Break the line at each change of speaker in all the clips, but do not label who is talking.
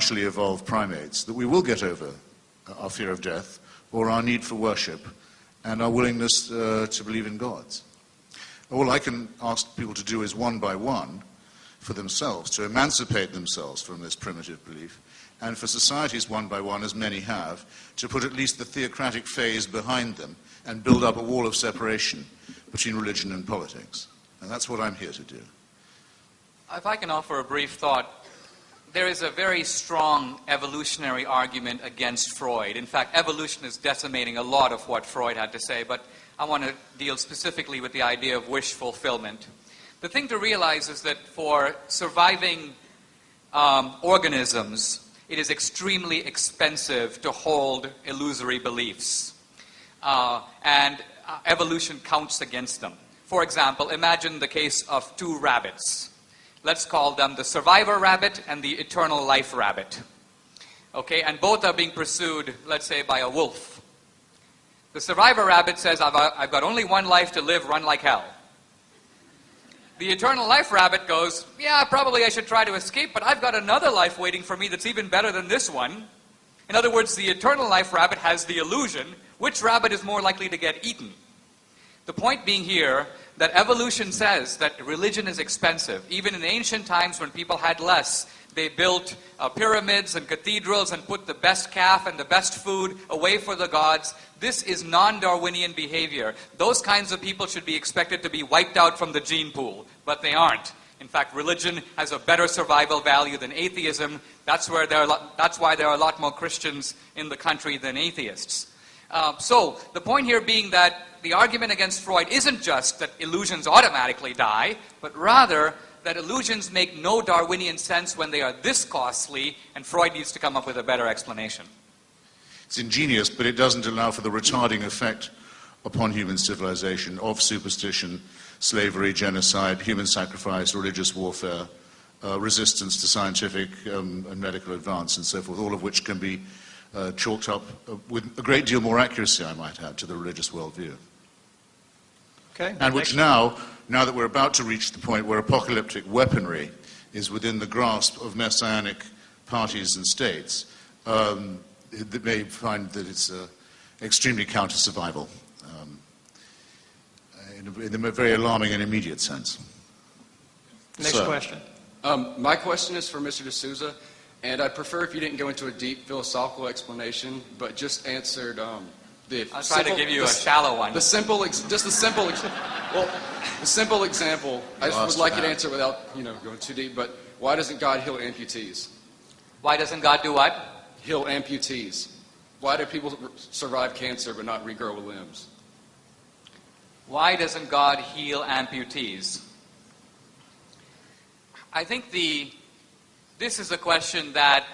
partially evolved primates, that we will get over our fear of death or our need for worship and our willingness to believe in gods. All I can ask people to do is one by one for themselves, to emancipate themselves from this primitive belief, and for societies one by one, as many have, to put at least the theocratic phase behind them and build up a wall of separation between religion and politics. And that's what I'm here to do.
If I can offer a brief thought, there is a very strong evolutionary argument against Freud. In fact, evolution is decimating a lot of what Freud had to say, but I want to deal specifically with the idea of wish fulfillment. The thing to realize is that for surviving organisms, it is extremely expensive to hold illusory beliefs. And evolution counts against them. For example, imagine the case of two rabbits. Let's call them the survivor rabbit and the eternal life rabbit. Okay, and both are being pursued, let's say, by a wolf. The survivor rabbit says, I've got only one life to live, run like hell. The eternal life rabbit goes, yeah, probably I should try to escape, but I've got another life waiting for me that's even better than this one. In other words, the eternal life rabbit has the illusion. Which rabbit is more likely to get eaten? The point being here that evolution says that religion is expensive. Even in ancient times when people had less, they built pyramids and cathedrals and put the best calf and the best food away for the gods. This is non-Darwinian behavior. Those kinds of people should be expected to be wiped out from the gene pool, but they aren't. In fact, religion has a better survival value than atheism. That's why there are a lot more Christians in the country than atheists. So the point here being that the argument against Freud isn't just that illusions automatically die, but rather that illusions make no Darwinian sense when they are this costly, and Freud needs to come up with a better explanation.
It's ingenious, but it doesn't allow for the retarding effect upon human civilization of superstition, slavery, genocide, human sacrifice, religious warfare, resistance to scientific and medical advance, and so forth, all of which can be chalked up with a great deal more accuracy, I might add, to the religious worldview.
Okay.
And which now that we're about to reach the point where apocalyptic weaponry is within the grasp of messianic parties and states, they may find that it's extremely counter-survival in a very alarming and immediate sense.
Next question.
My question is for Mr. D'Souza, and I'd prefer if you didn't go into a deep philosophical explanation, but just answered
I'll try to give you a shallow one.
The simple example. I just would like you to answer without, going too deep. But why doesn't God heal amputees?
Why doesn't God do what?
Heal amputees. Why do people survive cancer but not regrow limbs?
Why doesn't God heal amputees? I think this is a question that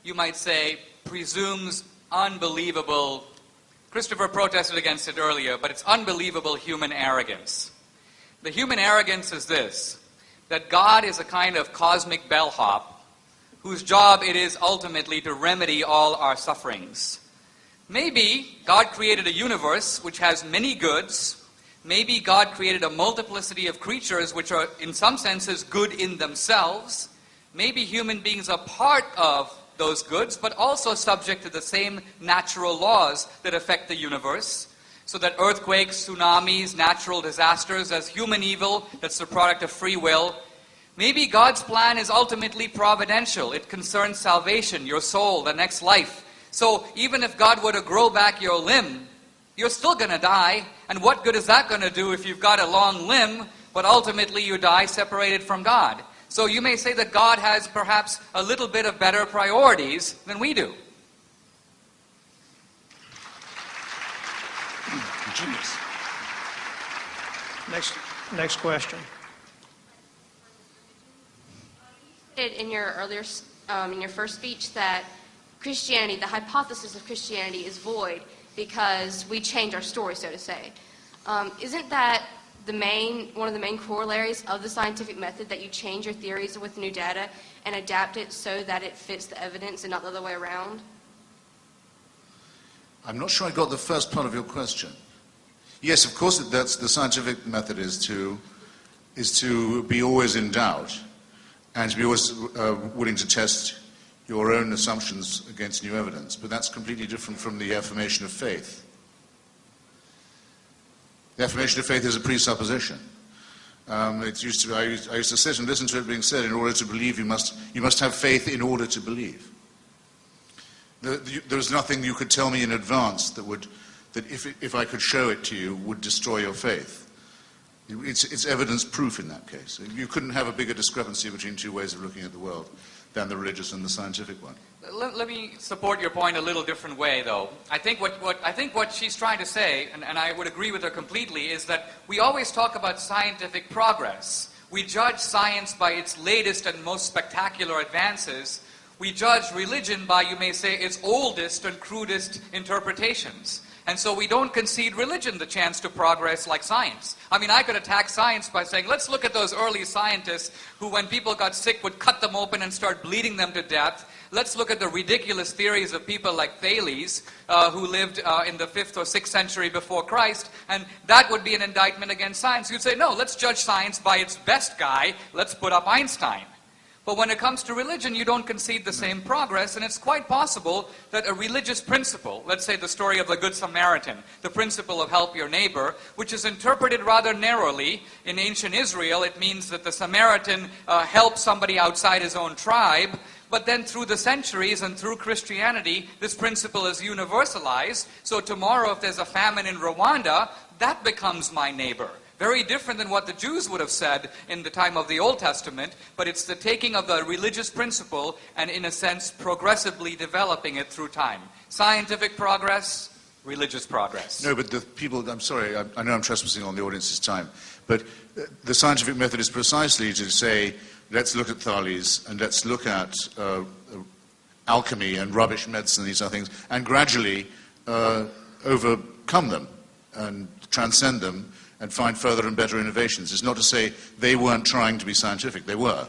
you might say presumes unbelievable. Christopher protested against it earlier, but it's unbelievable human arrogance. The human arrogance is this, that God is a kind of cosmic bellhop whose job it is ultimately to remedy all our sufferings. Maybe God created a universe which has many goods. Maybe God created a multiplicity of creatures which are in some senses good in themselves. Maybe human beings are part of those goods, but also subject to the same natural laws that affect the universe, so that earthquakes, tsunamis, natural disasters, as human evil, that's the product of free will. Maybe God's plan is ultimately providential. It concerns salvation, your soul, the next life. So even if God were to grow back your limb, you're still going to die. And what good is that going to do if you've got a long limb, but ultimately you die separated from God? So you may say that God has perhaps a little bit of better priorities than we do.
Genius.
Next question.
In your earlier, in your first speech, that Christianity, the hypothesis of Christianity, is void because we change our story, so to say. Isn't that one of the main corollaries of the scientific method, that you change your theories with new data and adapt it so that it fits the evidence and not the other way around?
I'm not sure I got the first part of your question. Yes, of course, that's the scientific method is to be always in doubt and to be always willing to test your own assumptions against new evidence, but that's completely different from the affirmation of faith. The affirmation of faith is a presupposition. I used to sit and listen to it being said, in order to believe you must have faith in order to believe. There's nothing you could tell me in advance that if I could show it to you would destroy your faith. It's evidence proof in that case. You couldn't have a bigger discrepancy between two ways of looking at the world than the religious and the scientific one.
Let me support your point a little different way, though. I think what she's trying to say, and I would agree with her completely, is that we always talk about scientific progress. We judge science by its latest and most spectacular advances. We judge religion by, you may say, its oldest and crudest interpretations. And so we don't concede religion the chance to progress like science. I mean, I could attack science by saying, let's look at those early scientists who, when people got sick, would cut them open and start bleeding them to death. Let's look at the ridiculous theories of people like Thales, who lived in the 5th or 6th century before Christ, and that would be an indictment against science. You'd say, no, let's judge science by its best guy. Let's put up Einstein. But when it comes to religion, you don't concede the same progress, and it's quite possible that a religious principle, let's say the story of the Good Samaritan, the principle of help your neighbor, which is interpreted rather narrowly. In ancient Israel, it means that the Samaritan helps somebody outside his own tribe, but then through the centuries and through Christianity, this principle is universalized. So tomorrow, if there's a famine in Rwanda, that becomes my neighbor. Very different than what the Jews would have said in the time of the Old Testament, but it's the taking of the religious principle and, in a sense, progressively developing it through time. Scientific progress, religious progress.
No, but the people, I'm sorry, I know I'm trespassing on the audience's time, but the scientific method is precisely to say, let's look at Thales and let's look at alchemy and rubbish medicine, these other things, and gradually overcome them and transcend them and find further and better innovations. It's not to say they weren't trying to be scientific. They were.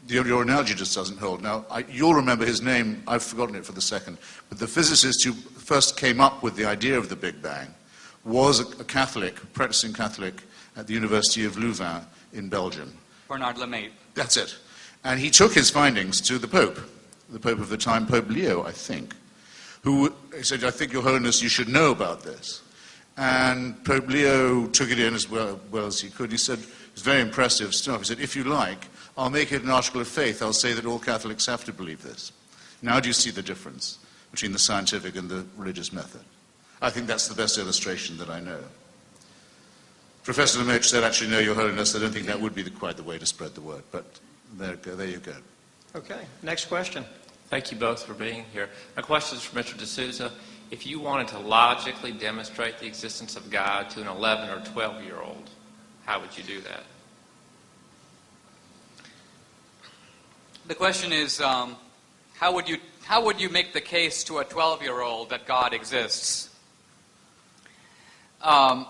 Your analogy just doesn't hold. Now, you'll remember his name. I've forgotten it for the second. But the physicist who first came up with the idea of the Big Bang was a Catholic, practicing Catholic, at the University of Louvain in Belgium.
Bernard Lemaitre.
That's it. And he took his findings to the Pope of the time, Pope Leo, I think, who said, I think, Your Holiness, you should know about this. And Pope Leo took it in as well as he could. He said, it was very impressive stuff. He said, if you like, I'll make it an article of faith. I'll say that all Catholics have to believe this. Now do you see the difference between the scientific and the religious method? I think that's the best illustration that I know. Professor Lemaitre said, actually, no, Your Holiness, I don't think that would be quite the way to spread the word. But there you go.
Okay, next question.
Thank you both for being here. My question is for Mr. D'Souza. If you wanted to logically demonstrate the existence of God to an 11 or 12-year-old, how would you do that?
The question is, how would you make the case to a 12-year-old that God exists? And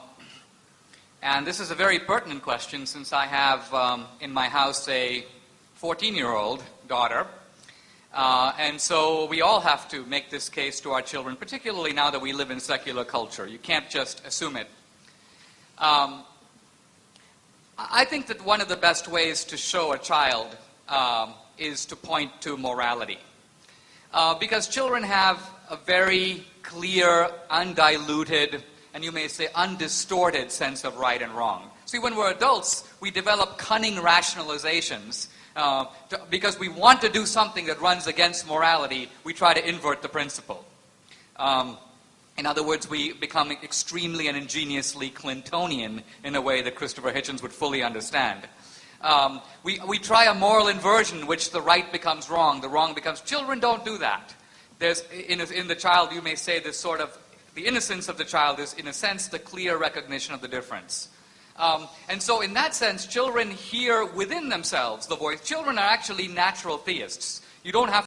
this is a very pertinent question, since I have in my house a 14-year-old daughter. And so we all have to make this case to our children, particularly now that we live in secular culture. You can't just assume it. I think that one of the best ways to show a child is to point to morality. Because children have a very clear, undiluted, and you may say undistorted sense of right and wrong. See, when we're adults, we develop cunning rationalizations. Because we want to do something that runs against morality, we try to invert the principle. In other words, we become extremely and ingeniously Clintonian in a way that Christopher Hitchens would fully understand. We try a moral inversion, which the right becomes wrong, the wrong becomes... Children don't do that. There's, in the child, you may say, this sort of... The innocence of the child is, in a sense, the clear recognition of the difference. And so in that sense, children hear within themselves the voice. Children are actually natural theists. You don't have